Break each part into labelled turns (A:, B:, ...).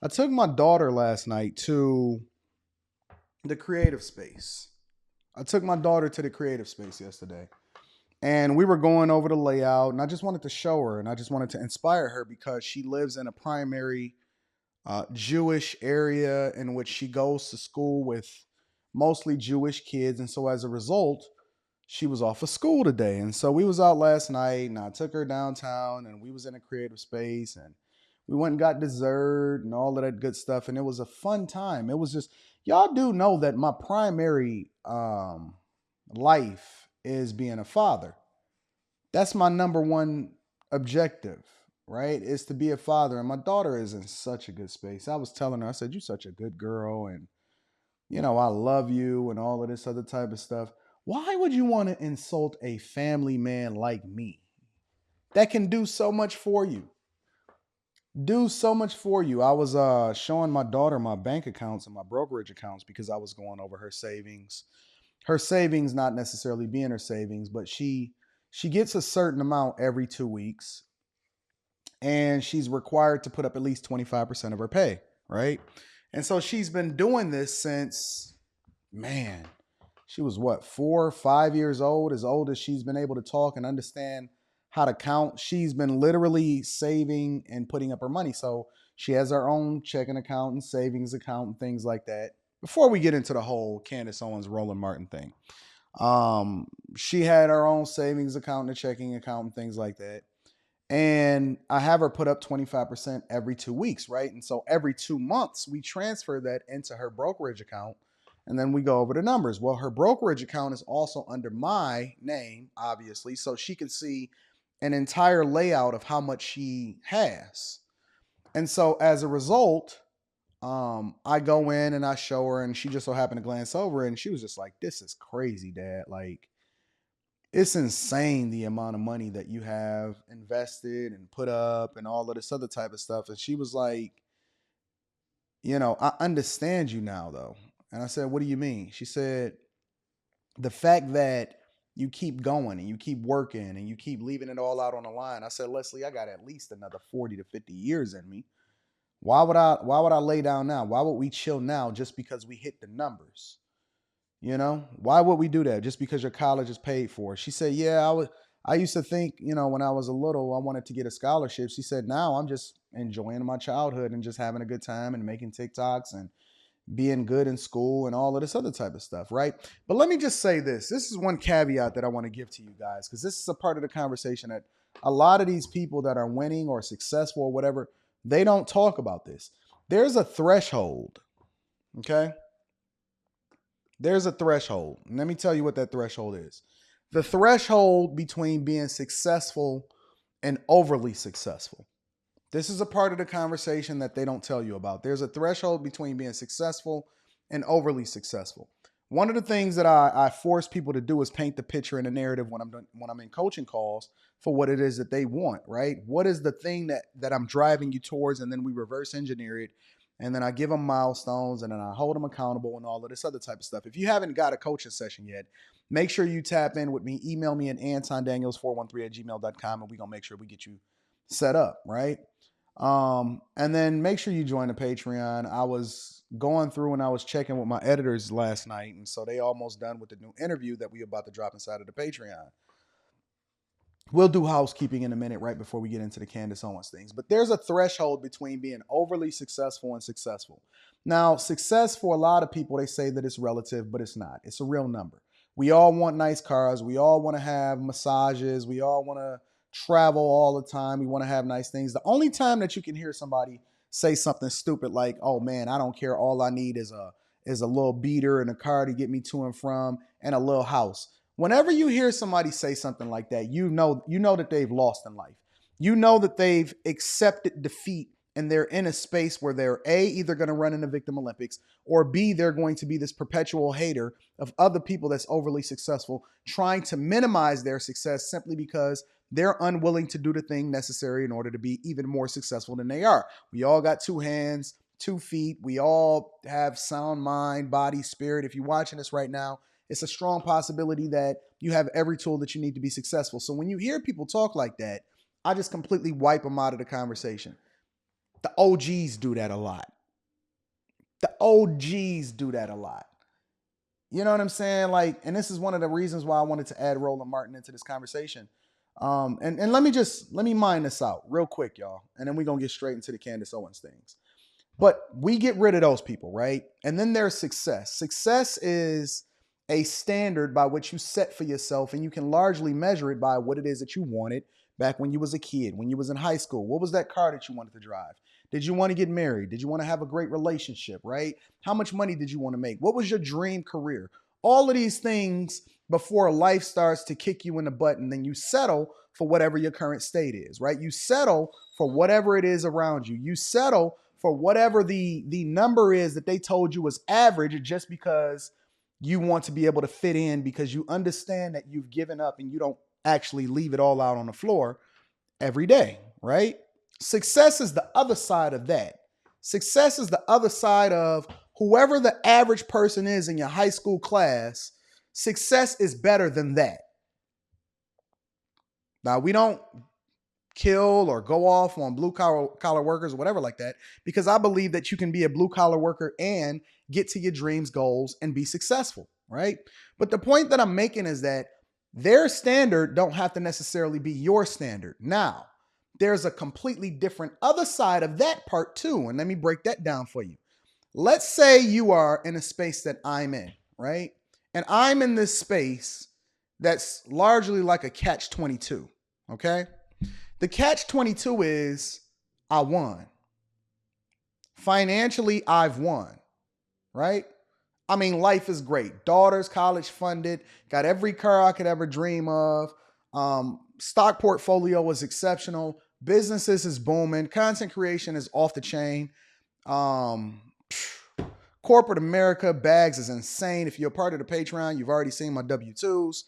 A: I took my daughter last night to the creative space. I took my daughter to the creative space yesterday. And we were going over the layout, and I just wanted to show her and I just wanted to inspire her because she lives in a primary Jewish area in which she goes to school with mostly Jewish kids. And so as a result, she was off of school today. And so we was out last night and I took her downtown and we was in a creative space and we went and got dessert and all of that good stuff. And it was a fun time. It was just, y'all do know that my primary life is being a father. That's my number one objective, right? Is to be a father. And my daughter is in such a good space. I was telling her, I said, "You're such a good girl. And, I love you and all of this other type of stuff. Why would you want to insult a family man like me that can do so much for you? Do so much for you." I was showing my daughter my bank accounts and my brokerage accounts because I was going over her savings. Her savings not necessarily being her savings, but she gets a certain amount every 2 weeks, and she's required to put up at least 25% of her pay, right? And so she's been doing this since, man, she was what, 4 or 5 years old as she's been able to talk and understand how to count. She's been literally saving and putting up her money. So she has her own checking account and savings account and things like that. Before we get into the whole Candace Owens, Roland Martin thing, she had her own savings account and a checking account and things like that. And I have her put up 25% every 2 weeks, right? And so every 2 months, we transfer that into her brokerage account and then we go over the numbers. Well, her brokerage account is also under my name, obviously, so she can see an entire layout of how much she has. And so as a result, I go in and I show her, and she just so happened to glance over, and she was just like, "This is crazy, Dad. Like, it's insane the amount of money that you have invested and put up and all of this other type of stuff." And she was like, "I understand you now, though." And I said, "What do you mean?" She said, "The fact that you keep going and you keep working and you keep leaving it all out on the line." I said, "Leslie, I got at least another 40 to 50 years in me. Why would I lay down now? Why would we chill now just because we hit the numbers? Why would we do that just because your college is paid for?" She said, "Yeah, I used to think, when I was a little, I wanted to get a scholarship." She said, "Now I'm just enjoying my childhood and just having a good time and making TikToks and being good in school and all of this other type of stuff," right? But let me just say this. This is one caveat that I want to give to you guys, because this is a part of the conversation that a lot of these people that are winning or successful or whatever, they don't talk about this. There's a threshold, okay? There's a threshold. And let me tell you what that threshold is. The threshold between being successful and overly successful. This is a part of the conversation that they don't tell you about. There's a threshold between being successful and overly successful. One of the things that I force people to do is paint the picture and the narrative when I'm in coaching calls for what it is that they want, right? What is the thing that I'm driving you towards? And then we reverse engineer it. And then I give them milestones and then I hold them accountable and all of this other type of stuff. If you haven't got a coaching session yet, make sure you tap in with me. Email me at antondaniels413@gmail.com and we're going to make sure we get you set up, right? And then make sure you join the Patreon. I was going through and I was checking with my editors last night, and so they almost done with the new interview that we about to drop inside of the Patreon. We'll do housekeeping in a minute right before we get into the Candace Owens things. But there's a threshold between being overly successful and successful. Now, success for a lot of people, they say that it's relative, but it's not. It's a real number. We all want nice cars. We all want to have massages. We all want to travel all the time. We want to have nice things. The only time that you can hear somebody say something stupid like, "Oh man, I don't care. All I need is a little beater and a car to get me to and from and a little house." Whenever you hear somebody say something like that, you know that they've lost in life. You know that they've accepted defeat and they're in a space where they're either going to run in the Victim Olympics, or B, they're going to be this perpetual hater of other people that's overly successful, trying to minimize their success simply because they're unwilling to do the thing necessary in order to be even more successful than they are. We all got 2 hands, 2 feet. We all have sound mind, body, spirit. If you're watching this right now, it's a strong possibility that you have every tool that you need to be successful. So when you hear people talk like that, I just completely wipe them out of the conversation. The OGs do that a lot. The OGs do that a lot. You know what I'm saying? Like, and this is one of the reasons why I wanted to add Roland Martin into this conversation. And let me mine this out real quick, y'all, and then we're gonna get straight into the Candace Owens things. But we get rid of those people, right? And then there's success. Success is a standard by which you set for yourself, and you can largely measure it by what it is that you wanted back when you was a kid, when you was in high school. What was that car that you wanted to drive? Did you want to get married? Did you want to have a great relationship, right? How much money did you want to make? What was your dream career? All of these things before life starts to kick you in the butt, and then you settle for whatever your current state is, right? You settle for whatever it is around you. You settle for whatever the number is that they told you was average, just because you want to be able to fit in, because you understand that you've given up and you don't actually leave it all out on the floor every day, right? Success is the other side of that. Success is the other side of whoever the average person is in your high school class. Success is better than that. Now, we don't kill or go off on blue collar workers or whatever like that, because I believe that you can be a blue collar worker and get to your dreams, goals, and be successful, right? But the point that I'm making is that their standard don't have to necessarily be your standard. Now, there's a completely different other side of that part too, and let me break that down for you. Let's say you are in a space that I'm in, right? And I'm in this space that's largely like a catch-22, okay? The catch-22 is I won. Financially, I've won, right? I mean, life is great. Daughters, college funded, got every car I could ever dream of. Stock portfolio is exceptional. Businesses is booming. Content creation is off the chain. Corporate America, bags is insane. If you're a part of the Patreon, you've already seen my W-2s.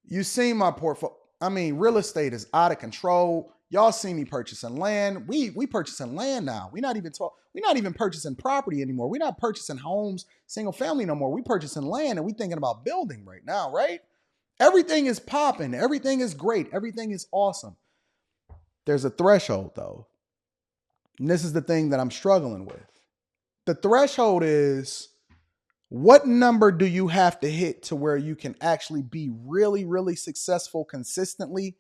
A: You've seen my portfolio. I mean, real estate is out of control. Y'all see me purchasing land. We purchasing land now. We're not even purchasing property anymore. We're not purchasing homes, single family no more. We purchasing land, and we thinking about building right now, right? Everything is popping. Everything is great. Everything is awesome. There's a threshold though. And this is the thing that I'm struggling with. The threshold is, what number do you have to hit to where you can actually be really, really successful consistently,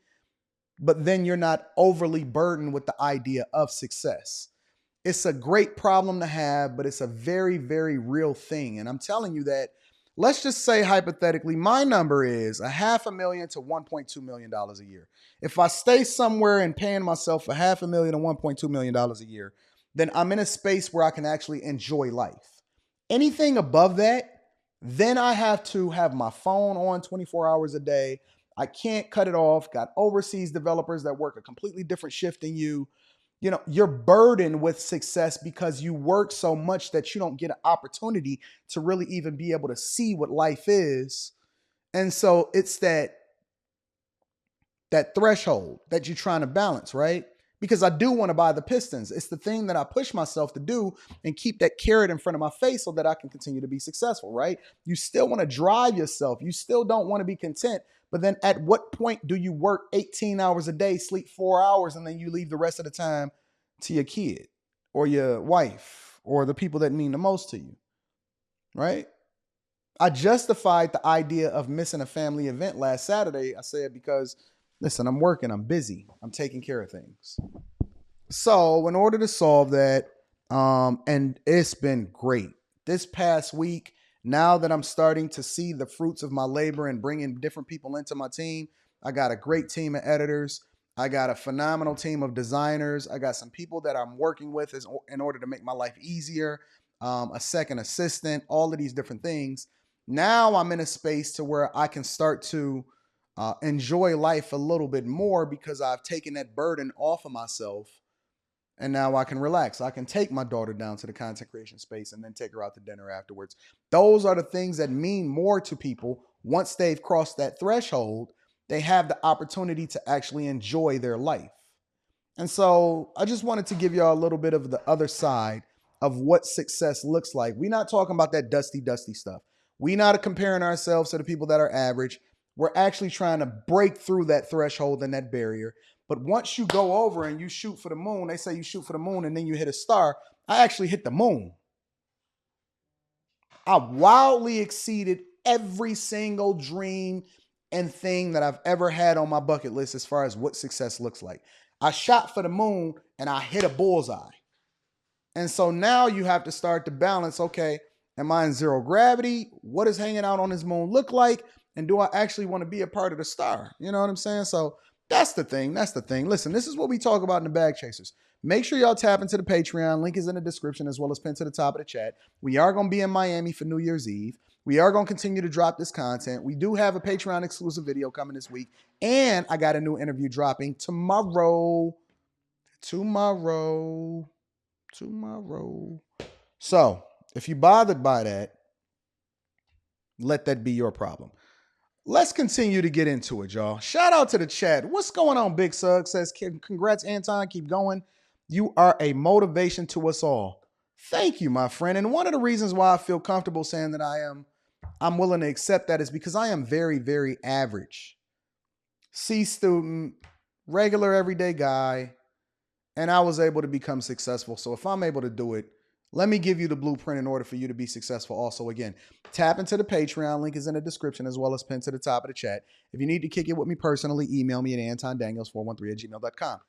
A: but then you're not overly burdened with the idea of success? It's a great problem to have, but it's a very, very real thing. And I'm telling you that, let's just say hypothetically, my number is $500,000 to $1.2 million a year. If I stay somewhere and paying myself $500,000 to $1.2 million a year, then I'm in a space where I can actually enjoy life. Anything above that, then I have to have my phone on 24 hours a day. I can't cut it off. Got overseas developers that work a completely different shift than you. You know, you're burdened with success because you work so much that you don't get an opportunity to really even be able to see what life is. And so it's that threshold that you're trying to balance, right? Because I do want to buy the Pistons. It's the thing that I push myself to do and keep that carrot in front of my face so that I can continue to be successful, right? You still want to drive yourself. You still don't want to be content. But then at what point do you work 18 hours a day, sleep 4 hours, and then you leave the rest of the time to your kid or your wife or the people that mean the most to you, right? I justified the idea of missing a family event last Saturday. I said, because listen, I'm working, I'm busy, I'm taking care of things. So in order to solve that, and it's been great this past week, now that I'm starting to see the fruits of my labor and bringing different people into my team, I got a great team of editors. I got a phenomenal team of designers. I got some people that I'm working with in order to make my life easier, a second assistant, all of these different things. Now I'm in a space to where I can start to enjoy life a little bit more because I've taken that burden off of myself, and now I can relax. I can take my daughter down to the content creation space and then take her out to dinner afterwards. Those are the things that mean more to people. Once they've crossed that threshold, they have the opportunity to actually enjoy their life. And so I just wanted to give y'all a little bit of the other side of what success looks like. We're not talking about that dusty stuff. We're not comparing ourselves to the people that are average. We're actually trying to break through that threshold and that barrier. But once you go over and you shoot for the moon, they say you shoot for the moon and then you hit a star. I actually hit the moon. I wildly exceeded every single dream and thing that I've ever had on my bucket list as far as what success looks like. I shot for the moon and I hit a bullseye. And so now you have to start to balance, okay, am I in zero gravity? What does hanging out on this moon look like? And do I actually want to be a part of the star? You know what I'm saying? So that's the thing. That's the thing. Listen, this is what we talk about in the Bag Chasers. Make sure y'all tap into the Patreon. Link is in the description as well as pinned to the top of the chat. We are going to be in Miami for New Year's Eve. We are going to continue to drop this content. We do have a Patreon exclusive video coming this week. And I got a new interview dropping tomorrow. Tomorrow. So if you're bothered by that, let that be your problem. Let's continue to get into it, y'all. Shout out to the chat. What's going on, Big Sug? Says, congrats, Anton. Keep going. You are a motivation to us all. Thank you, my friend. And one of the reasons why I feel comfortable saying that I'm willing to accept that is because I am very, very average. C student, regular everyday guy, and I was able to become successful. So if I'm able to do it, let me give you the blueprint in order for you to be successful. Also, again, tap into the Patreon. Link is in the description as well as pinned to the top of the chat. If you need to kick it with me personally, email me at antondaniels413@gmail.com.